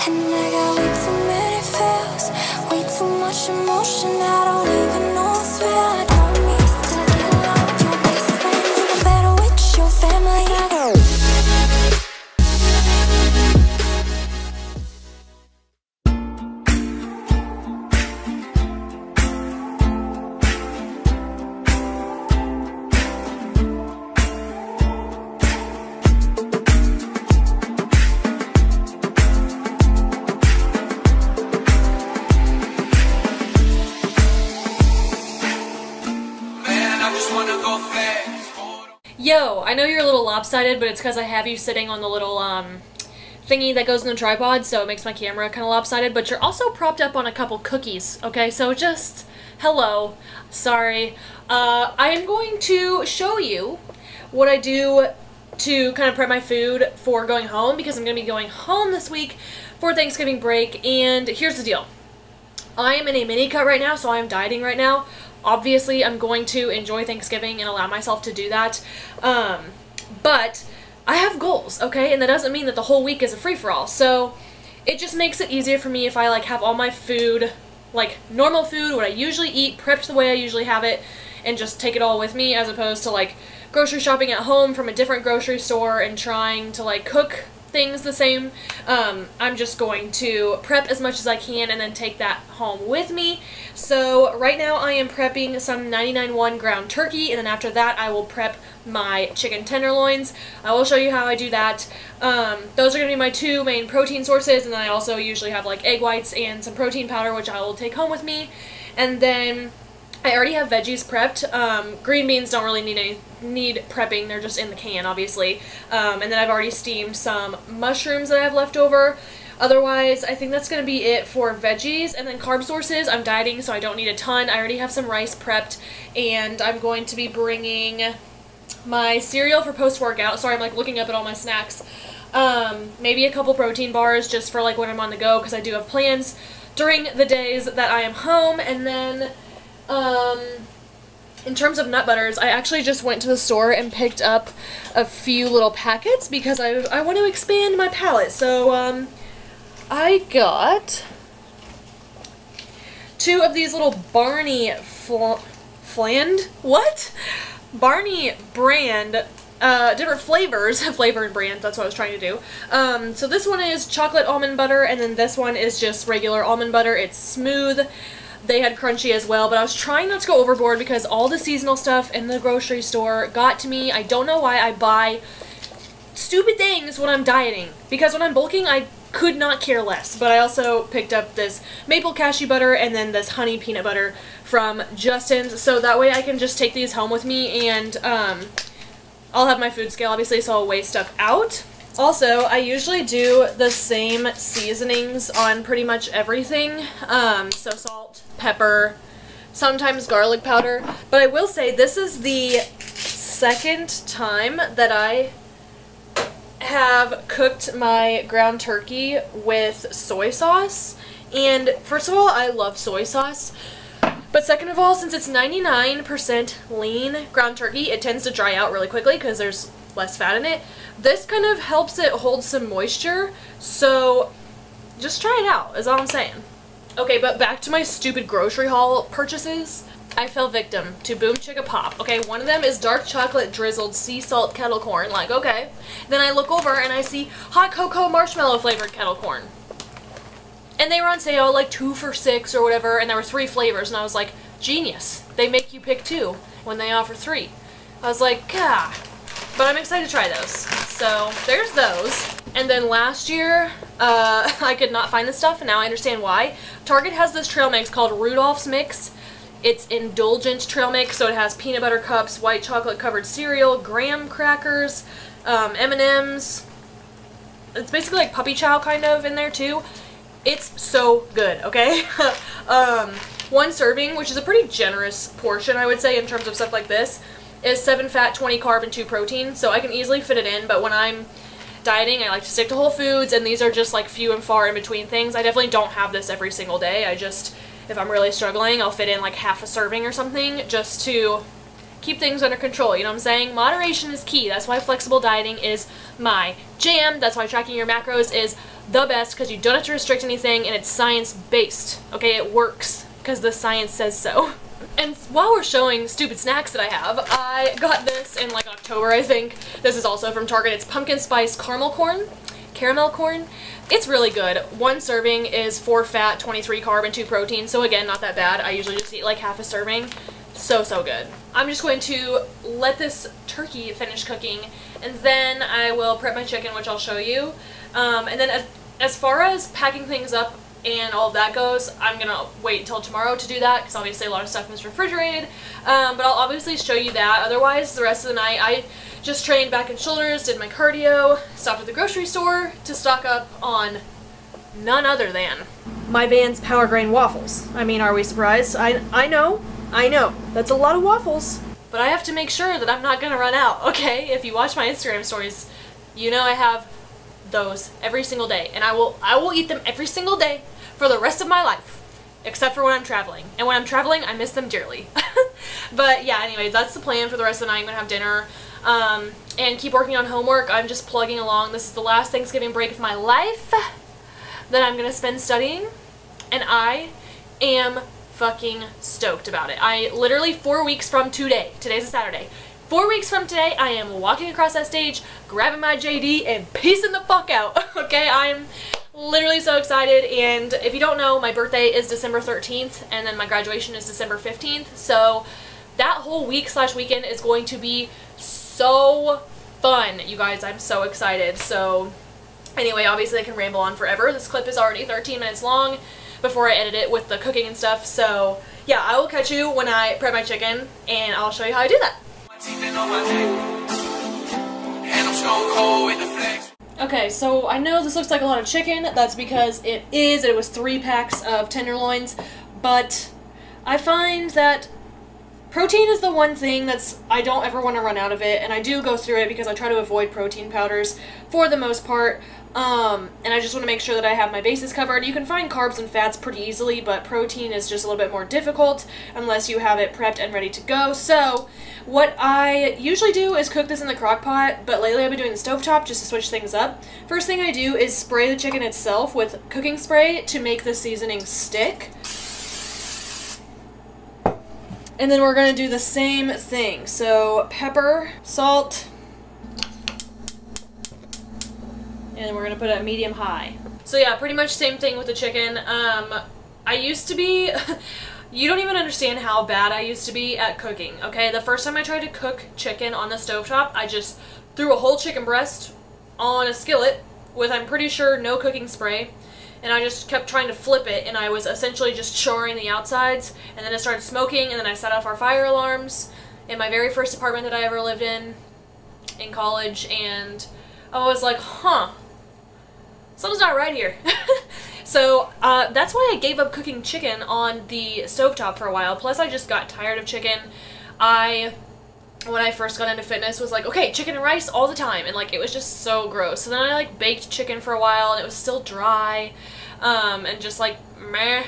And I got way too many feels, way too much emotion, I don't even know it's real. I don't need to get along with your best friend, even better with your family. Yo, I know you're a little lopsided, but it's because I have you sitting on the little thingy that goes in the tripod, so it makes my camera kind of lopsided, but you're also propped up on a couple cookies, okay? So just, hello, sorry. I am going to show you what I do to kind of prep my food for going home, because I'm going to be going home this week for Thanksgiving break, and here's the deal. I am in a mini cut right now, so I am dieting right now. Obviously, I'm going to enjoy Thanksgiving and allow myself to do that, but I have goals, okay? And that doesn't mean that the whole week is a free-for-all, so it just makes it easier for me if I, like, have all my food, like, normal food, what I usually eat, prepped the way I usually have it, and just take it all with me, as opposed to, like, grocery shopping at home from a different grocery store and trying to, like, cook things the same. I'm just going to prep as much as I can and then take that home with me. So right now I am prepping some 99.1 ground turkey, and then after that I will prep my chicken tenderloins. I will show you how I do that. Those are going to be my two main protein sources, and then I also usually have like egg whites and some protein powder, which I will take home with me. And then I already have veggies prepped. Green beans don't really need prepping, they're just in the can, obviously. And then I've already steamed some mushrooms that I have left over. Otherwise, I think that's going to be it for veggies. And then carb sources, I'm dieting, so I don't need a ton. I already have some rice prepped, and I'm going to be bringing my cereal for post-workout. Sorry, I'm like looking up at all my snacks. Maybe a couple protein bars just for like when I'm on the go, because I do have plans during the days that I am home. And then in terms of nut butters, I actually just went to the store and picked up a few little packets because I want to expand my palette. So I got two of these little Barney Barney brand, different flavors, flavor and brand, that's what I was trying to do. So this one is chocolate almond butter, and then this one is just regular almond butter. It's smooth. They had crunchy as well, but I was trying not to go overboard because all the seasonal stuff in the grocery store got to me. I don't know why I buy stupid things when I'm dieting, because when I'm bulking, I could not care less. But I also picked up this maple cashew butter and then this honey peanut butter from Justin's, so that way I can just take these home with me, and I'll have my food scale, obviously, so I'll weigh stuff out. Also, I usually do the same seasonings on pretty much everything, so salt, pepper, sometimes garlic powder, but I will say this is the second time that I have cooked my ground turkey with soy sauce, and first of all, I love soy sauce, but second of all, since it's 99% lean ground turkey, it tends to dry out really quickly because there's less fat in it. This kind of helps it hold some moisture, so just try it out, is all I'm saying. Okay, but back to my stupid grocery haul purchases. I fell victim to Boom Chicka Pop. Okay, one of them is dark chocolate drizzled sea salt kettle corn, like, okay. Then I look over and I see hot cocoa marshmallow flavored kettle corn. And they were on sale, like 2 for $6 or whatever, and there were 3 flavors, and I was like, genius. They make you pick 2 when they offer 3. I was like, gah. But I'm excited to try those. So there's those. And then last year, I could not find this stuff, and now I understand why. Target has this trail mix called Rudolph's Mix. It's indulgent trail mix, so it has peanut butter cups, white chocolate covered cereal, graham crackers, M&Ms. It's basically like puppy chow kind of in there too. It's so good, okay? One serving, which is a pretty generous portion, I would say, in terms of stuff like this, is 7 fat, 20 carb, and 2 protein, so I can easily fit it in. But when I'm dieting, I like to stick to whole foods, and these are just like few and far in between things. I definitely don't have this every single day. I just, if I'm really struggling, I'll fit in like half a serving or something just to keep things under control, you know what I'm saying? Moderation is key. That's why flexible dieting is my jam. That's why tracking your macros is the best because you don't have to restrict anything and it's science-based. Okay, it works because the science says so. And while we're showing stupid snacks that I have, I got this in like October, I think. This is also from Target. It's pumpkin spice caramel corn. It's really good. One serving is 4 fat, 23 carb, and 2 protein. So again, not that bad. I usually just eat like half a serving. So good. I'm just going to let this turkey finish cooking, and then I will prep my chicken, which I'll show you. And then as far as packing things up and all of that goes, I'm gonna wait until tomorrow to do that because obviously a lot of stuff is refrigerated. But I'll obviously show you that. Otherwise, the rest of the night, I just trained back and shoulders, did my cardio, stopped at the grocery store to stock up on none other than my Vans Power Grain waffles. I mean, are we surprised? I know, that's a lot of waffles. But I have to make sure that I'm not gonna run out, okay? If you watch my Instagram stories, you know I have those every single day, and I will eat them every single day for the rest of my life, except for when I'm traveling. And when I'm traveling, I miss them dearly. But yeah, anyways, that's the plan for the rest of the night. I'm gonna have dinner and keep working on homework. I'm just plugging along. This is the last Thanksgiving break of my life that I'm gonna spend studying, and I am fucking stoked about it. I literally 4 weeks from today, today's a Saturday, 4 weeks from today, I am walking across that stage, grabbing my JD, and piecing the fuck out. Okay, I'm literally so excited. And if you don't know, my birthday is December 13th, and then my graduation is December 15th. So that whole week / weekend is going to be so fun, you guys. I'm so excited. So anyway, obviously I can ramble on forever. This clip is already 13 minutes long before I edit it with the cooking and stuff. So yeah, I will catch you when I prep my chicken, and I'll show you how I do that. Okay, so I know this looks like a lot of chicken. That's because it is. It was 3 packs of tenderloins, but I find that protein is the one thing I don't ever want to run out of it, and I do go through it because I try to avoid protein powders for the most part. And I just want to make sure that I have my bases covered. You can find carbs and fats pretty easily, but protein is just a little bit more difficult unless you have it prepped and ready to go. So what I usually do is cook this in the crock pot, but lately I've been doing the stovetop just to switch things up. First thing I do is spray the chicken itself with cooking spray to make the seasoning stick. And then we're going to do the same thing. So pepper, salt, and we're going to put it at medium-high. So yeah, pretty much same thing with the chicken. I used to be, you don't even understand how bad I used to be at cooking, okay? The first time I tried to cook chicken on the stovetop, I just threw a whole chicken breast on a skillet with, I'm pretty sure, no cooking spray. And I just kept trying to flip it, and I was essentially just charring the outsides, and then it started smoking, and then I set off our fire alarms in my very first apartment that I ever lived in college, and I was like, huh, something's not right here. So that's why I gave up cooking chicken on the stovetop for a while. Plus I just got tired of chicken. When I first got into fitness, was like, okay, chicken and rice all the time, and like it was just so gross. So then I like baked chicken for a while, and it was still dry, and just like meh.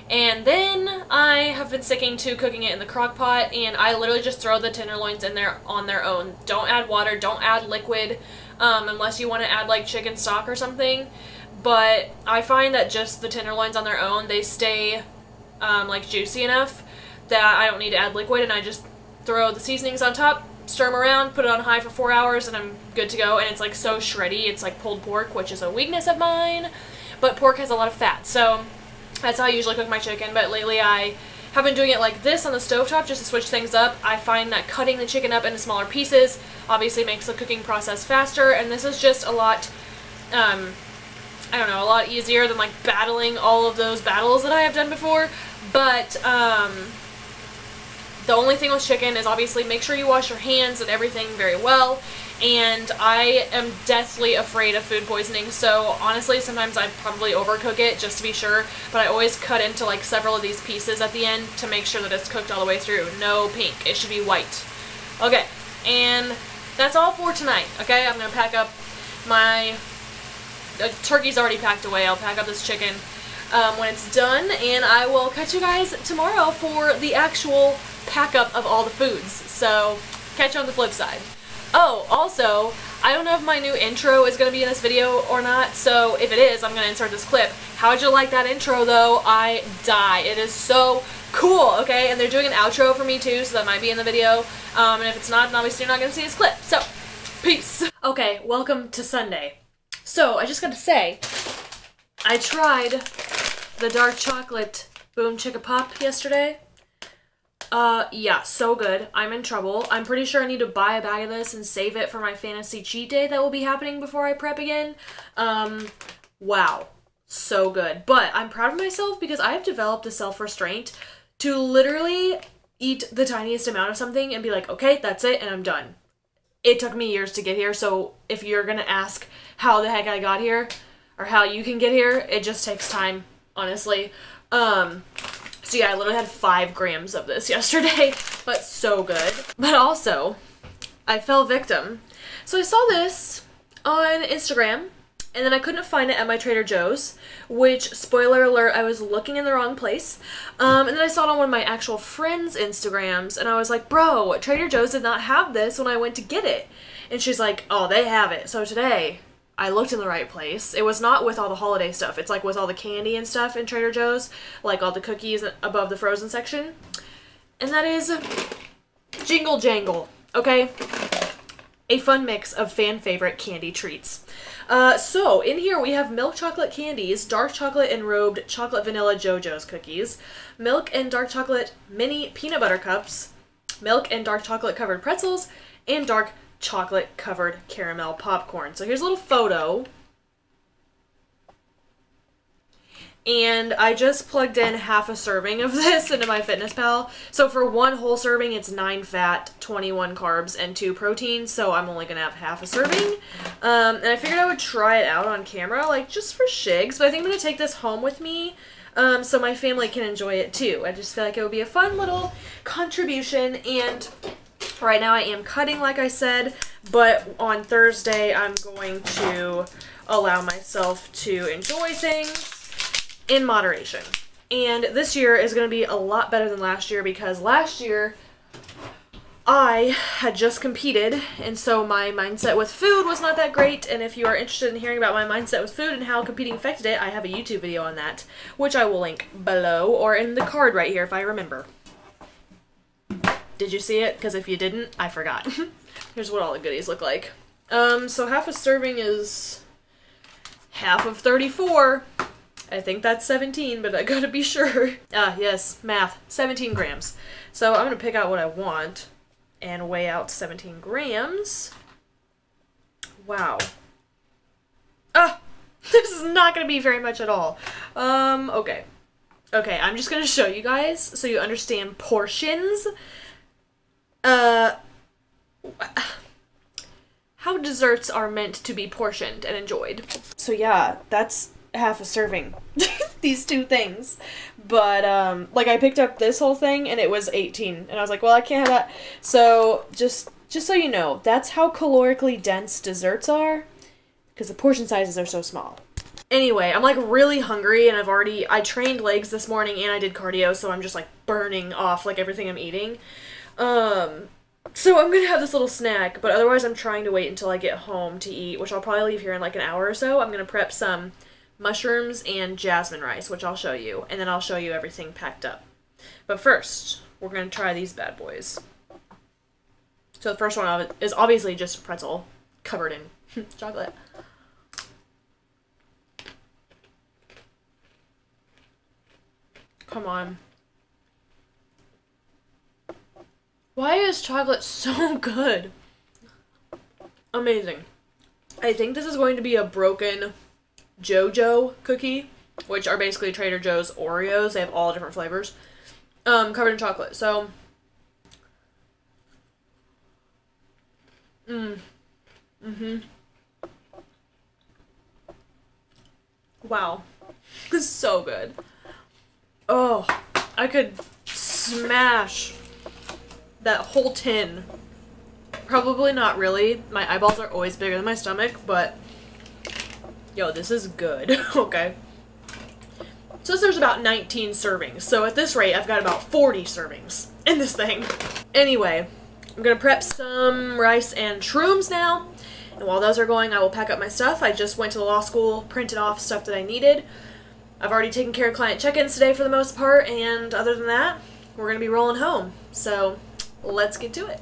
And then I have been sticking to cooking it in the crock pot, and I literally just throw the tenderloins in there on their own. Don't add water, don't add liquid, unless you want to add like chicken stock or something. But I find that just the tenderloins on their own, they stay like juicy enough that I don't need to add liquid, and I just throw the seasonings on top, stir them around, put it on high for 4 hours, and I'm good to go. And it's like so shreddy. It's like pulled pork, which is a weakness of mine, but pork has a lot of fat, so that's how I usually cook my chicken. But lately I have been doing it like this on the stovetop just to switch things up. I find that cutting the chicken up into smaller pieces obviously makes the cooking process faster, and this is just a lot, I don't know, a lot easier than like battling all of those battles that I have done before. But the only thing with chicken is obviously make sure you wash your hands and everything very well, and I am deathly afraid of food poisoning, so honestly sometimes I probably overcook it just to be sure, but I always cut into like several of these pieces at the end to make sure that it's cooked all the way through. No pink, it should be white. Okay, and that's all for tonight, okay? I'm going to pack up my, turkey's already packed away. I'll pack up this chicken when it's done, and I will catch you guys tomorrow for the actual pack up of all the foods. So catch you on the flip side. Oh, also, I don't know if my new intro is going to be in this video or not, so if it is, I'm going to insert this clip. How'd you like that intro, though? I die. It is so cool, okay? And they're doing an outro for me, too, so that might be in the video. And if it's not, then obviously you're not going to see this clip. So, peace. Okay, welcome to Sunday. So, I just got to say, I tried the dark chocolate Boom Chicka Pop yesterday. Yeah, so good. I'm in trouble. I'm pretty sure I need to buy a bag of this and save it for my fantasy cheat day that will be happening before I prep again. Wow. So good. But I'm proud of myself because I have developed the self-restraint to literally eat the tiniest amount of something and be like, okay, that's it, and I'm done. It took me years to get here, so if you're gonna ask how the heck I got here, or how you can get here, it just takes time, honestly. So yeah, I literally had 5 grams of this yesterday, but so good. But also, I fell victim. So I saw this on Instagram, and then I couldn't find it at my Trader Joe's, which, spoiler alert, I was looking in the wrong place. And then I saw it on one of my actual friends' Instagrams, and I was like, bro, Trader Joe's did not have this when I went to get it. And she's like, oh, they have it. So today, I looked in the right place. It was not with all the holiday stuff. It's like with all the candy and stuff in Trader Joe's, like all the cookies above the frozen section. And that is Jingle Jangle, okay? A fun mix of fan favorite candy treats. So in here we have milk chocolate candies, dark chocolate enrobed chocolate vanilla JoJo's cookies, milk and dark chocolate mini peanut butter cups, milk and dark chocolate covered pretzels, and dark chocolate covered caramel popcorn. So here's a little photo. And I just plugged in half a serving of this into my FitnessPal. So for one whole serving, it's 9 fat, 21 carbs, and 2 proteins. So I'm only going to have half a serving. And I figured I would try it out on camera, like just for shigs. But I think I'm going to take this home with me so my family can enjoy it too. I just feel like it would be a fun little contribution. And right now I am cutting, like I said, but on Thursday I'm going to allow myself to enjoy things in moderation. And this year is going to be a lot better than last year because last year I had just competed, and so my mindset with food was not that great. And if you are interested in hearing about my mindset with food and how competing affected it, I have a YouTube video on that, which I will link below or in the card right here if I remember. Did you see it? Because if you didn't, I forgot. Here's what all the goodies look like. So half a serving is half of 34. I think that's 17, but I gotta be sure. Yes, math. 17 grams. So I'm gonna pick out what I want and weigh out 17 grams. Wow. This is not gonna be very much at all. Okay. Okay, I'm just gonna show you guys so you understand portions. How desserts are meant to be portioned and enjoyed. So yeah, that's half a serving. These two things. But, like, I picked up this whole thing and it was 18. And I was like, well, I can't have that. So, just so you know, that's how calorically dense desserts are. Because the portion sizes are so small. Anyway, I'm, like, really hungry and I trained legs this morning and I did cardio. So I'm just, like, burning off, like, everything I'm eating. So I'm gonna have this little snack, but otherwise I'm trying to wait until I get home to eat, which I'll probably leave here in like an hour or so. I'm gonna prep some mushrooms and jasmine rice, which I'll show you, and then I'll show you everything packed up. But first, we're gonna try these bad boys. So the first one is obviously just a pretzel covered in chocolate. Come on. Why is chocolate so good? Amazing. I think this is going to be a broken JoJo cookie, which are basically Trader Joe's Oreos. They have all different flavors, covered in chocolate. So, wow, this is so good. Oh, I could smash that whole tin. Probably not really. My eyeballs are always bigger than my stomach, but yo, this is good. Okay. So there's about 19 servings. So at this rate, I've got about 40 servings in this thing. Anyway, I'm gonna prep some rice and shrooms now, And while those are going, I will pack up my stuff. I just went to the law school, printed off stuff that I needed. I've already taken care of client check-ins today for the most part, and other than that, we're going to be rolling home. So let's get to it.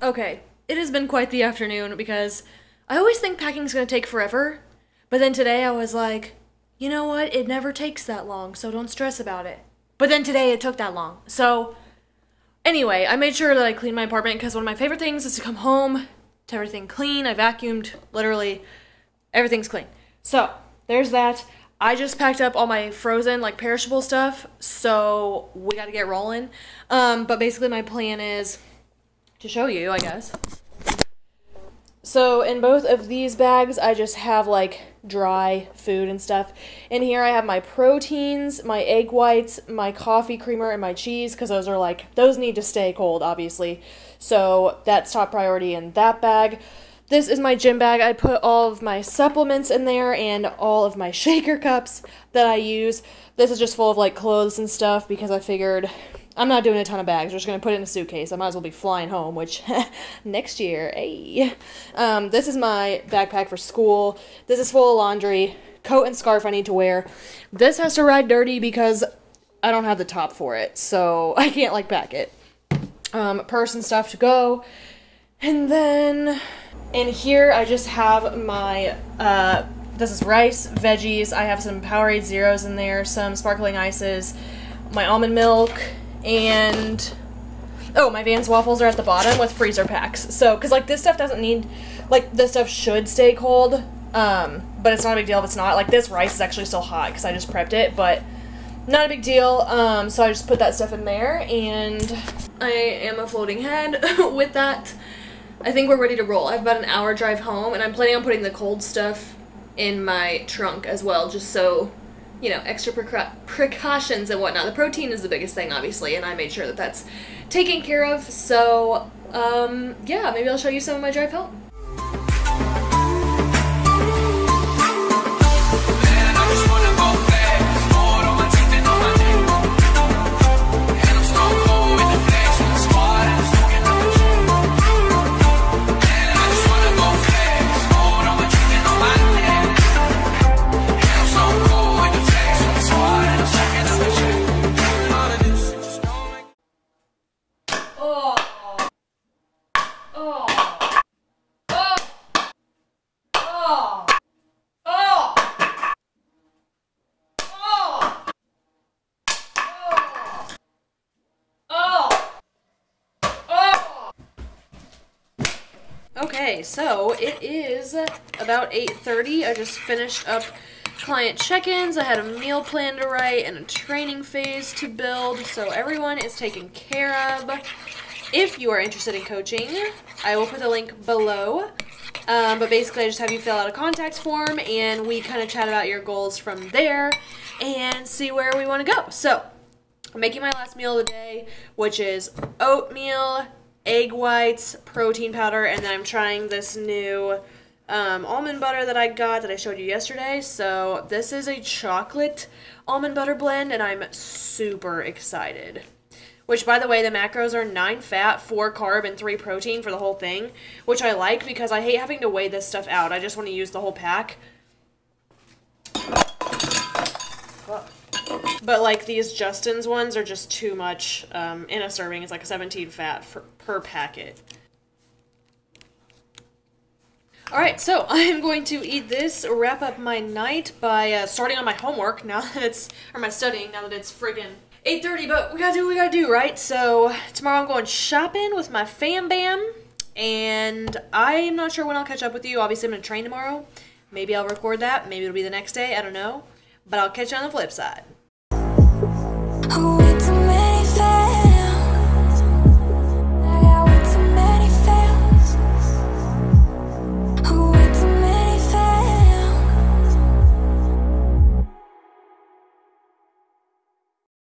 Okay, it has been quite the afternoon because I always think packing's gonna take forever, but then today I was like, you know what, it never takes that long, so don't stress about it. But then today it took that long. So anyway, I made sure that I cleaned my apartment because one of my favorite things is to come home to everything clean. I vacuumed, literally everything's clean. So there's that. I just packed up all my frozen, like, perishable stuff, so we gotta get rolling. But basically my plan is to show you, I guess. So in both of these bags, I just have like dry food and stuff. In here I have my proteins, my egg whites, my coffee creamer, and my cheese, because those need to stay cold, obviously. So that's top priority in that bag. This is my gym bag. I put all of my supplements in there and all of my shaker cups that I use. This is just full of like clothes and stuff because I figured I'm not doing a ton of bags. I'm just going to put it in a suitcase. I might as well be flying home, which next year, hey. This is my backpack for school. This is full of laundry, coat and scarf I need to wear. This has to ride dirty because I don't have the top for it, so I can't like pack it. Purse and stuff to go. And then in here I just have my, this is rice, veggies. I have some Powerade Zeros in there, some sparkling ices, my almond milk, and oh, my Vans waffles are at the bottom with freezer packs. So, because like this stuff doesn't need, like this stuff should stay cold, but it's not a big deal if it's not. Like this rice is actually still hot because I just prepped it, but not a big deal. So I just put that stuff in there, and I am a floating head with that. I think we're ready to roll. I have about an hour drive home, and I'm planning on putting the cold stuff in my trunk as well, just so, you know, extra precautions and whatnot. The protein is the biggest thing, obviously, and I made sure that that's taken care of. So, yeah, maybe I'll show you some of my drive home. Okay, so it is about 8:30. I just finished up client check-ins. I had a meal plan to write and a training phase to build, so everyone is taken care of. If you are interested in coaching, I will put the link below. But basically I just have you fill out a contact form and we kind of chat about your goals from there and see where we want to go. So, I'm making my last meal of the day, which is oatmeal, egg whites, protein powder, and then I'm trying this new almond butter that I got that I showed you yesterday. So this is a chocolate almond butter blend, and I'm super excited. Which, by the way, the macros are 9 fat, 4 carb, and 3 protein for the whole thing, which I like because I hate having to weigh this stuff out. I just want to use the whole pack. But, like, these Justin's ones are just too much in a serving. It's like 17 fat per packet. Alright, so I'm going to eat this, wrap up my night by starting on my homework now that it's, or my studying now that it's friggin' 8:30, but we gotta do what we gotta do, right? So tomorrow I'm going shopping with my fam bam, and I'm not sure when I'll catch up with you. Obviously I'm gonna train tomorrow. Maybe I'll record that, maybe it'll be the next day, I don't know. But I'll catch you on the flip side. Oh,